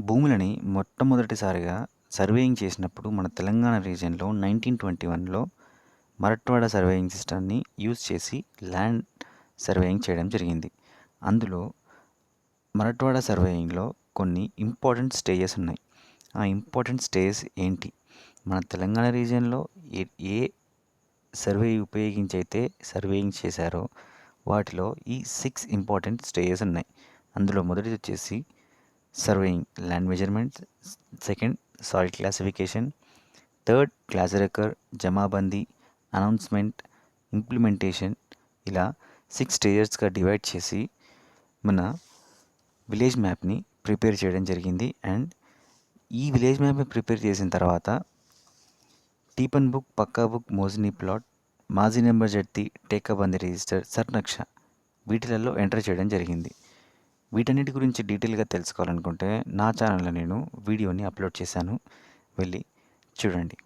భూములని మొట్టమొదటిసారిగా సర్వేయింగ్ చేసినప్పుడు మన తెలంగాణ రీజియన్‌లో 1921లో మరట్వాడ సర్వేయింగ్ సిస్టమ్‌ని యూజ్ చేసి ల్యాండ్ సర్వేయింగ్ చేయడం జరిగింది. అందులో మరట్వాడ సర్వేయింగ్‌లో కొన్ని ఇంపార్టెంట్ స్టేజెస్ ఉన్నాయి. ఆ ఇంపార్టెంట్ స్టేజ్ ఏంటి? మన తెలంగాణ రీజియన్‌లో ఏ ఏ సర్వే ఉపయోగించి అయితే సర్వేయింగ్ చేశారో వాటిలో ఈ 6 ఇంపార్టెంట్ స్టేజెస్ ఉన్నాయి. అందులో మొదటిది వచ్చేసి surveying land measurements, second soil classification, third class రికర్, jamabandi, announcement, implementation, ఇలా 6 స్టేజెస్గా డివైడ్ చేసి మన విలేజ్ మ్యాప్ని ప్రిపేర్ చేయడం జరిగింది. అండ్ ఈ విలేజ్ మ్యాప్ని ప్రిపేర్ చేసిన తర్వాత టీపన్ బుక్, పక్కా బుక్, మోజినీ ప్లాట్, మాజీ నెంబర్ జడ్తి, టేకాబందీ రిజిస్టర్, సర్నక్ష వీటిలలో ఎంటర్ చేయడం జరిగింది. వీటన్నిటి గురించి డీటెయిల్గా తెలుసుకోవాలనుకుంటే నా ఛానల్లో నేను వీడియోని అప్లోడ్ చేశాను, వెళ్ళి చూడండి.